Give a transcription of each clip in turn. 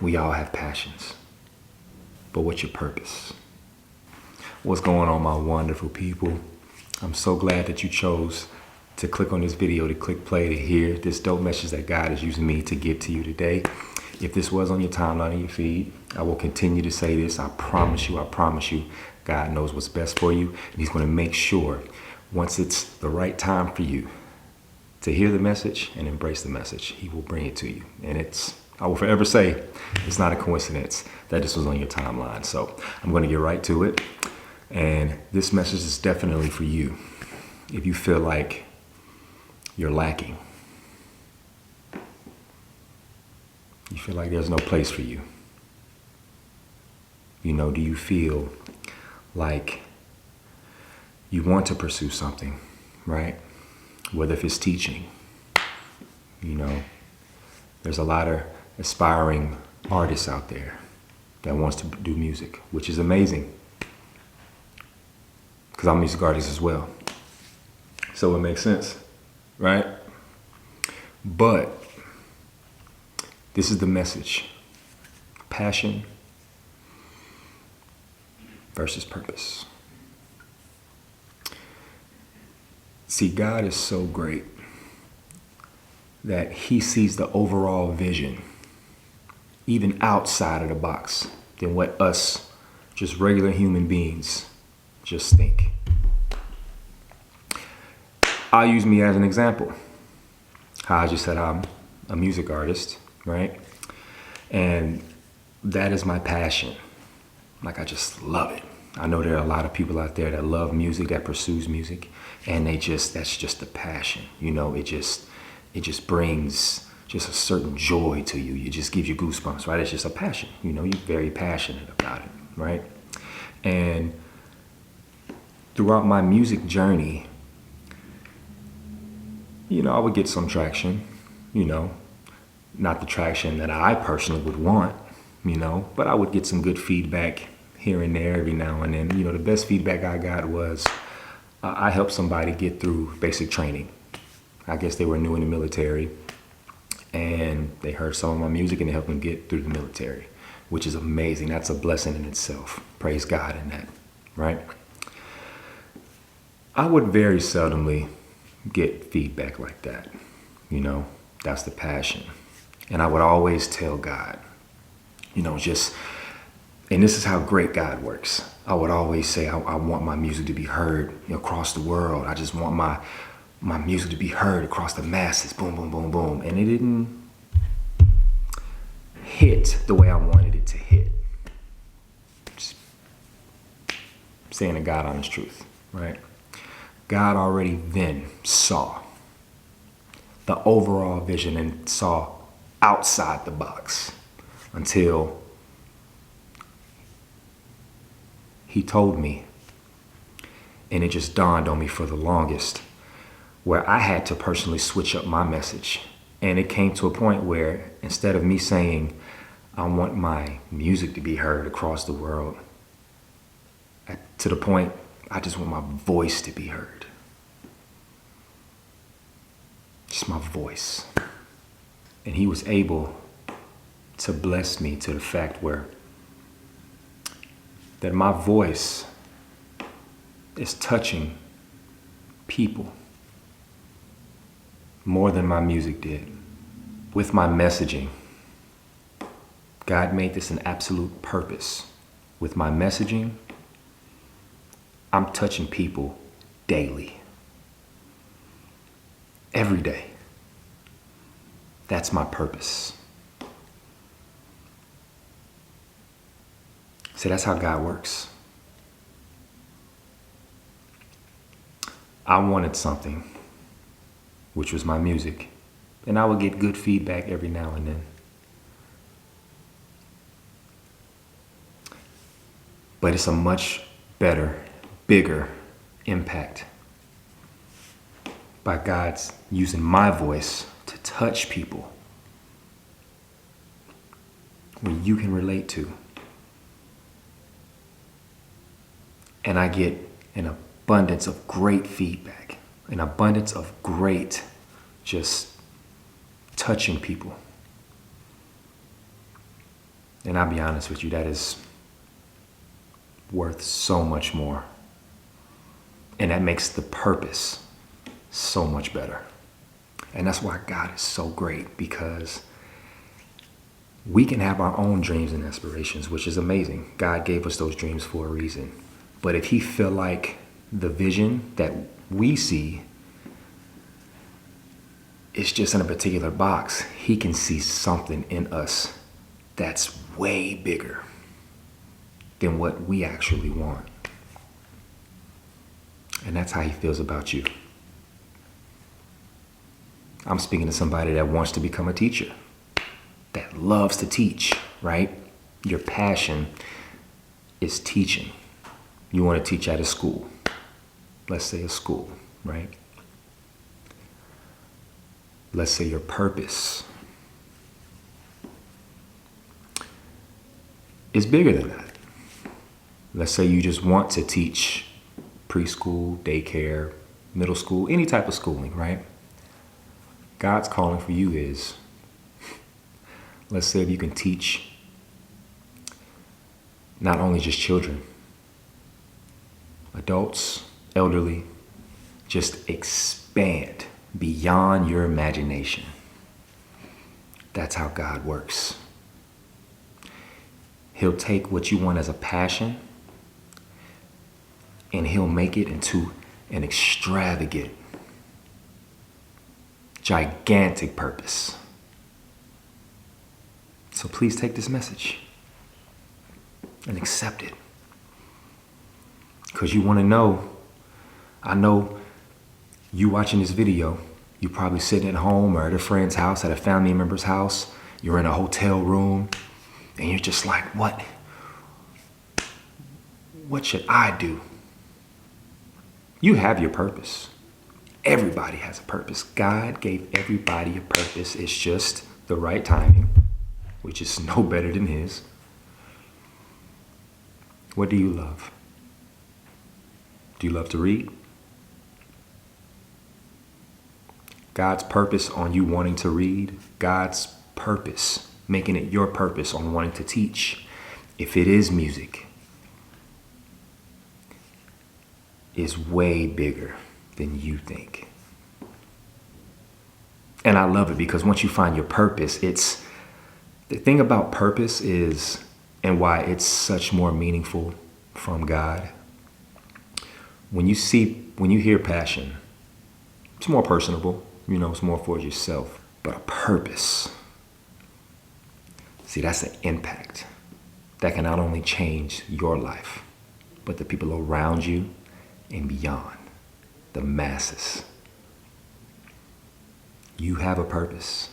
We all have passions. But what's your purpose? What's going on, my wonderful people? I'm so glad that you chose to click on this video, to click play, to hear this dope message that God is using me to give to you today. If this was on your timeline or your feed, I will continue to say this. I promise you, God knows what's best for you. And he's going to make sure once it's the right time for you to hear the message and embrace the message, he will bring it to you. And I will forever say, it's not a coincidence that this was on your timeline. So I'm going to get right to it. And this message is definitely for you. If you feel like you're lacking, you feel like there's no place for you. Do you feel like you want to pursue something, right? Whether if it's teaching, there's a lot of aspiring artists out there that wants to do music, which is amazing. Because I'm a music artist as well. So it makes sense, right? But this is the message. Passion versus purpose. See, God is so great that he sees the overall vision, even outside of the box, than what us, just regular human beings, just think. I'll use me as an example. How I just said I'm a music artist, right? And that is my passion. Like, I just love it. I know there are a lot of people out there that love music, that pursues music, and that's just the passion. It just brings just a certain joy to you. It just gives you goosebumps, right? It's just a passion. You're very passionate about it, right? And throughout my music journey, I would get some traction, not the traction that I personally would want, but I would get some good feedback here and there every now and then. The best feedback I got was I helped somebody get through basic training. I guess they were new in the military and they heard some of my music and it helped them get through the military, which is amazing. That's a blessing in itself. Praise God in that, right? I would very seldomly get feedback like that. That's the passion. And I would always tell God, and this is how great God works. I would always say, I want my music to be heard across the world. I just want my music to be heard across the masses. Boom, boom, boom, boom. And it didn't hit the way I wanted it to hit. Just saying the God honest truth, right? God already then saw the overall vision and saw outside the box until he told me, and it just dawned on me for the longest, where I had to personally switch up my message. And it came to a point where instead of me saying, I want my music to be heard across the world, to the point, I just want my voice to be heard. Just my voice. And he was able to bless me to the fact where that my voice is touching people more than my music did. With my messaging, God made this an absolute purpose. With my messaging, I'm touching people daily. Every day. That's my purpose. So that's how God works. I wanted something, which was my music, and I would get good feedback every now and then. But it's a much better, bigger impact by God's using my voice to touch people where you can relate to. And I get an abundance of great feedback, an abundance of great just touching people. And I'll be honest with you, that is worth so much more. And that makes the purpose so much better. And that's why God is so great, because we can have our own dreams and aspirations, which is amazing. God gave us those dreams for a reason. But if he feel like the vision that we see is just in a particular box, he can see something in us that's way bigger than what we actually want. And that's how he feels about you. I'm speaking to somebody that wants to become a teacher, that loves to teach, right? Your passion is teaching. You want to teach at a school. Let's say a school, right? Let's say your purpose is bigger than that. Let's say you just want to teach preschool, daycare, middle school, any type of schooling, right? God's calling for you is, let's say if you can teach not only just children, adults, elderly, just expand beyond your imagination. That's how God works. He'll take what you want as a passion and he'll make it into an extravagant, gigantic purpose. So please take this message and accept it. Because you want to know, I know you watching this video, you probably sitting at home or at a friend's house, at a family member's house, you're in a hotel room, and you're just like, what should I do? You have your purpose. Everybody has a purpose. God gave everybody a purpose. It's just the right timing, which is no better than his. What do you love? Do you love to read? God's purpose on you wanting to read, God's purpose, making it your purpose on wanting to teach, if it is music, is way bigger than you think. And I love it because once you find your purpose, it's the thing about purpose is, and why it's such more meaningful from God. When you hear passion, it's more personable, it's more for yourself. But a purpose, see, that's an impact that can not only change your life, but the people around you and beyond, the masses. You have a purpose.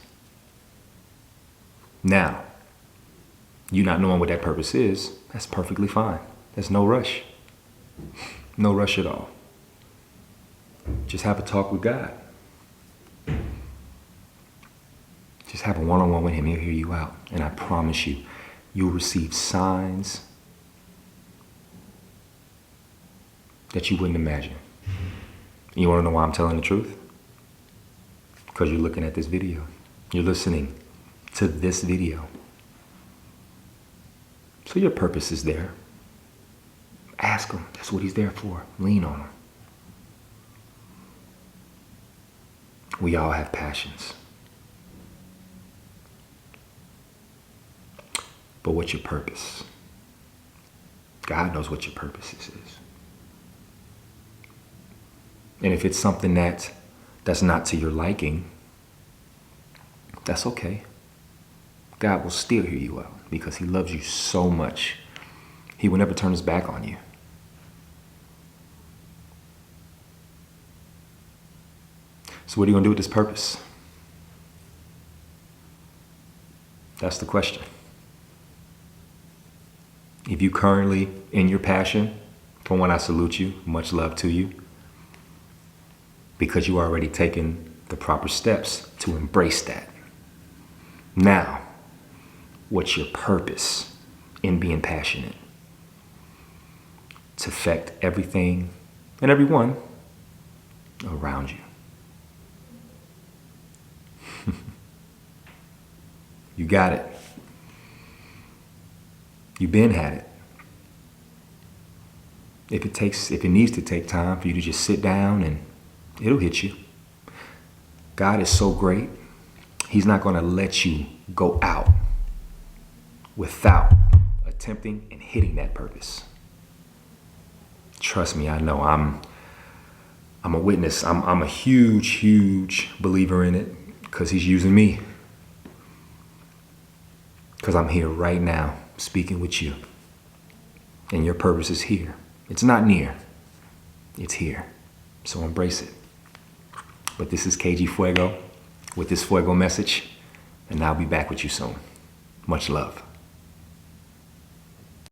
Now, you not knowing what that purpose is, that's perfectly fine. There's no rush. No rush at all. Just have a talk with God. Just have a one-on-one with him. He'll hear you out. And I promise you, you'll receive signs that you wouldn't imagine. You want to know why I'm telling the truth? Because you're looking at this video. You're listening to this video. So your purpose is there. Ask him. That's what he's there for. Lean on him. We all have passions. But what's your purpose? God knows what your purpose is. And if it's something that's not to your liking, that's okay. God will still hear you out because he loves you so much. He will never turn his back on you. So what are you going to do with this purpose? That's the question. If you currently in your passion, for one, I salute you. Much love to you. Because you already taken the proper steps to embrace that. Now, what's your purpose in being passionate? To affect everything and everyone around you. You got it. You've been had it. If it needs to take time for you to just sit down, and it'll hit you. God is so great. He's not going to let you go out without attempting and hitting that purpose. Trust me, I know. I'm a witness. I'm a huge believer in it, because he's using me. Because I'm here right now speaking with you. And your purpose is here. It's not near. It's here. So embrace it. But this is KG Fuego with this Fuego message. And I'll be back with you soon. Much love.